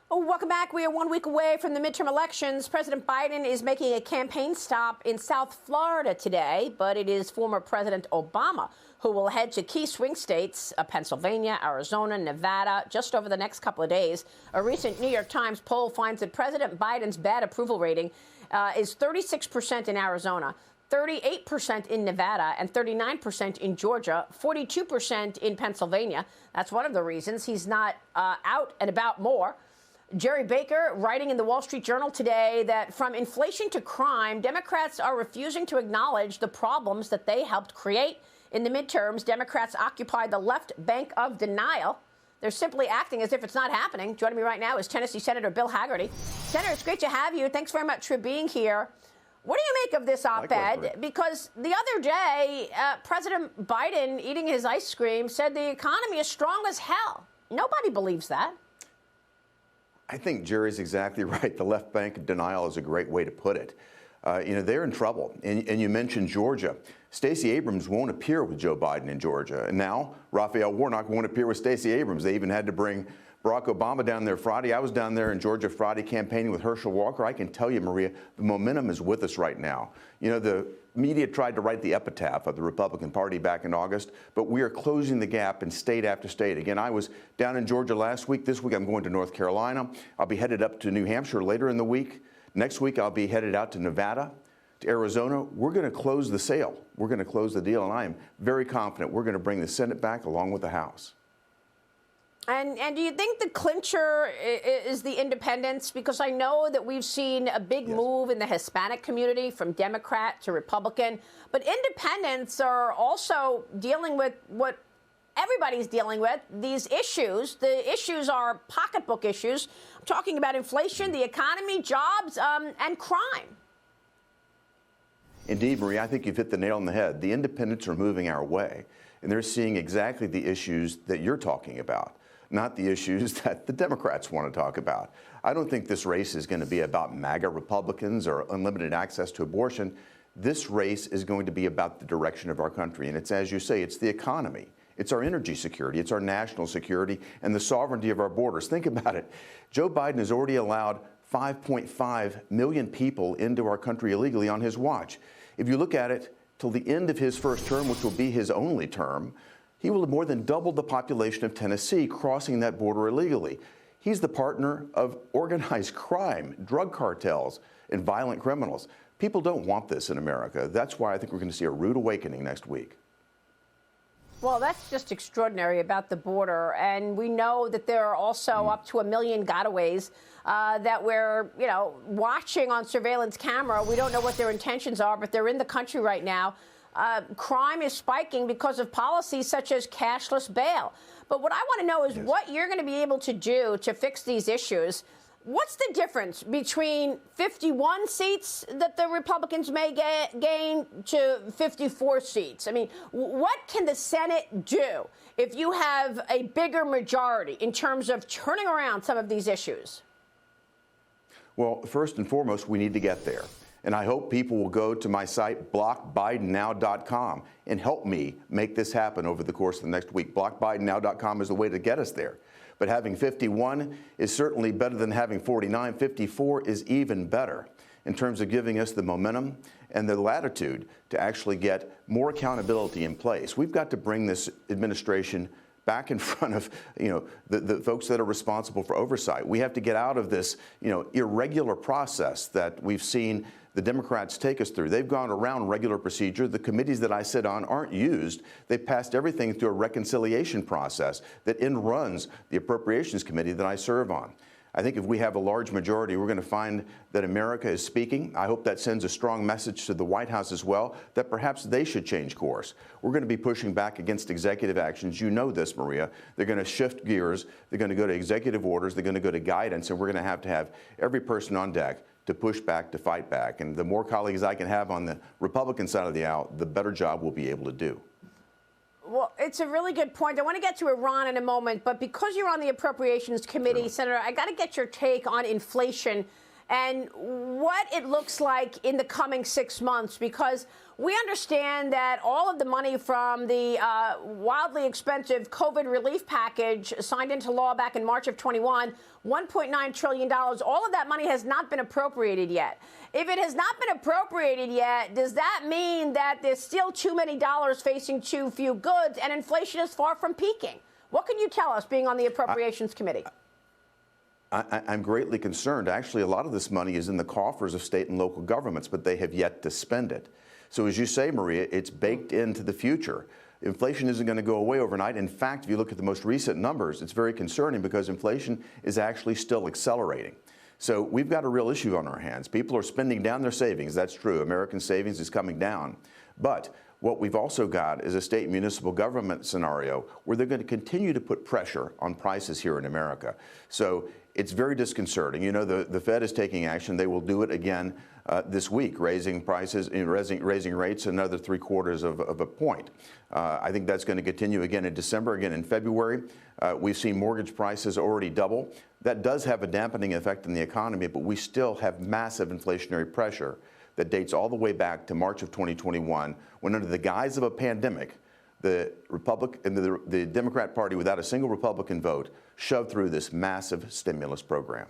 Oh, welcome back. We are 1 week away from the midterm elections. President Biden is making a campaign stop in South Florida today, but it is former President Obama who will head to key swing states, Pennsylvania, Arizona, Nevada, just over the next couple of days. A recent New York Times poll finds that President Biden's bad approval rating is 36% in Arizona, 38% in Nevada, and 39% in Georgia, 42% in Pennsylvania. That's one of the reasons he's not out and about more. Jerry Baker writing in the Wall Street Journal today that from inflation to crime, Democrats are refusing to acknowledge the problems that they helped create. In the midterms, Democrats occupy the left bank of denial. They're simply acting as if it's not happening. Joining me right now is Tennessee Senator Bill Hagerty. Senator, it's great to have you. Thanks very much for being here. What do you make of this op-ed? Because the other day, President Biden, eating his ice cream, said the economy is strong as hell. Nobody believes that. I think Jerry's exactly right. The left bank of denial is a great way to put it. They're in trouble. And you mentioned Georgia. Stacey Abrams won't appear with Joe Biden in Georgia. And now Raphael Warnock won't appear with Stacey Abrams. They even had to bring Barack Obama down there Friday. I was down there in Georgia Friday campaigning with Herschel Walker. I can tell you, Maria, the momentum is with us right now. You know, the media tried to write the epitaph of the Republican Party back in August, but we are closing the gap in state after state. Again, I was down in Georgia last week. This week I'm going to North Carolina. I'll be headed up to New Hampshire later in the week. Next week I'll be headed out to Nevada, to Arizona. We're going to close the sale. We're going to close the deal, and I am very confident we're going to bring the Senate back along with the House. And do you think the clincher is the independents? Because I know that we've seen a big move in the Hispanic community from Democrat to Republican, but independents are also dealing with what everybody's dealing with, these issues. The issues are pocketbook issues. I'm talking about inflation, the economy, jobs, and crime. Indeed, Maria, I think you've hit the nail on the head. The independents are moving our way, and they're seeing exactly the issues that you're talking about, not the issues that the Democrats want to talk about. I don't think this race is going to be about MAGA Republicans or unlimited access to abortion. This race is going to be about the direction of our country, and it's, as you say, it's the economy. It's our energy security. It's our national security and the sovereignty of our borders. Think about it. Joe Biden has already allowed 5.5 million people into our country illegally on his watch. If you look at it, till the end of his first term, which will be his only term, he will have more than doubled the population of Tennessee crossing that border illegally. He's the partner of organized crime, drug cartels, and violent criminals. People don't want this in America. That's why I think we're going to see a rude awakening next week. Well, that's just extraordinary about the border. And we know that there are also up to 1 million gotaways that we're, watching on surveillance camera. We don't know what their intentions are, but they're in the country right now. Crime is spiking because of policies such as cashless bail. But what I want to know is what you're going to be able to do to fix these issues. What's the difference between 51 seats that the Republicans may gain to 54 seats? I mean, what can the Senate do if you have a bigger majority in terms of turning around some of these issues? Well, first and foremost, we need to get there. And I hope people will go to my site, blockbidennow.com, and help me make this happen over the course of the next week. Blockbidennow.com is the way to get us there. But having 51 is certainly better than having 49. 54 is even better in terms of giving us the momentum and the latitude to actually get more accountability in place. We've got to bring this administration back in front of, the folks that are responsible for oversight. We have to get out of this, irregular process that we've seen the Democrats take us through. They've gone around regular procedure. The committees that I sit on aren't used. They've passed everything through a reconciliation process that runs the Appropriations Committee that I serve on. I think if we have a large majority, we're going to find that America is speaking. I hope that sends a strong message to the White House as well, that perhaps they should change course. We're going to be pushing back against executive actions. You know this, Maria. They're going to shift gears. They're going to go to executive orders. They're going to go to guidance, and we're going to have every person on deck to push back, to fight back. And the more colleagues I can have on the Republican side of the aisle, the better job we'll be able to do. Well, it's a really good point. I want to get to Iran in a moment, but because you're on the Appropriations Committee, Senator, I got to get your take on inflation and what it looks like in the coming 6 months, because We understand that all of the money from the wildly expensive COVID relief package signed into law back in March of 21, $1.9 trillion, all of that money has not been appropriated yet. If it has not been appropriated yet, does that mean that there's still too many dollars facing too few goods and inflation is far from peaking? What can you tell us, being on the Appropriations Committee? I'm greatly concerned. Actually, a lot of this money is in the coffers of state and local governments, but they have yet to spend it. So as you say, Maria, it's baked into the future. Inflation isn't going to go away overnight. In fact, if you look at the most recent numbers, it's very concerning because inflation is actually still accelerating. So we've got a real issue on our hands. People are spending down their savings. That's true. American savings is coming down. But what we've also got is a state and municipal government scenario where they're going to continue to put pressure on prices here in America. So it's very disconcerting. You know, the Fed is taking action. They will do it again this week, raising prices, raising rates another 3/4 of a point. I think that's going to continue again in December, again in February. We've seen mortgage prices already double. That does have a dampening effect in the economy, but we still have massive inflationary pressure that dates all the way back to March of 2021, when under the guise of a pandemic, the Democrat Party, without a single Republican vote, shoved through this massive stimulus program.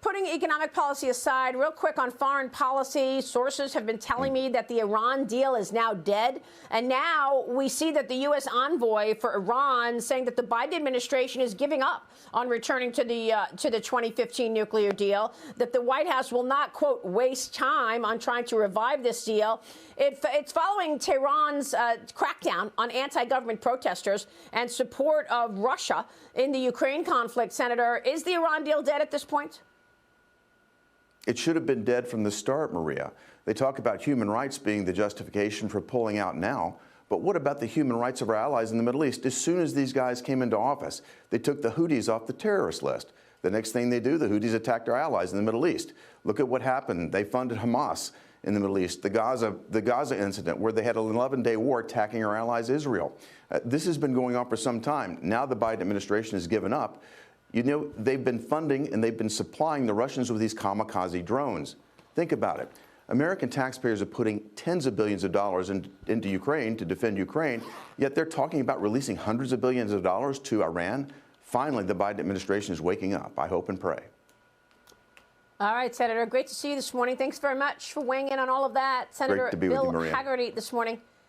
Putting economic policy aside, real quick on foreign policy, sources have been telling me that the Iran deal is now dead. And now we see that the U.S. envoy for Iran saying that the Biden administration is giving up on returning to the 2015 nuclear deal, that the White House will not, quote, waste time on trying to revive this deal. It's following Tehran's crackdown on anti-government protesters and support of Russia in the Ukraine conflict. Senator, is the Iran deal dead at this point? It should have been dead from the start, Maria. They talk about human rights being the justification for pulling out now. But what about the human rights of our allies in the Middle East? As soon as these guys came into office, they took the Houthis off the terrorist list. The next thing they do, the Houthis attacked our allies in the Middle East. Look at what happened. They funded Hamas in the Middle East. The Gaza incident, where they had an 11-day war attacking our allies, Israel. This has been going on for some time. Now the Biden administration has given up. You know, they've been funding and they've been supplying the Russians with these kamikaze drones. Think about it. American taxpayers are putting tens of billions of dollars into Ukraine to defend Ukraine, yet they're talking about releasing hundreds of billions of dollars to Iran. Finally, the Biden administration is waking up. I hope and pray. All right, Senator, great to see you this morning. Thanks very much for weighing in on all of that. Senator Bill Hagerty this morning.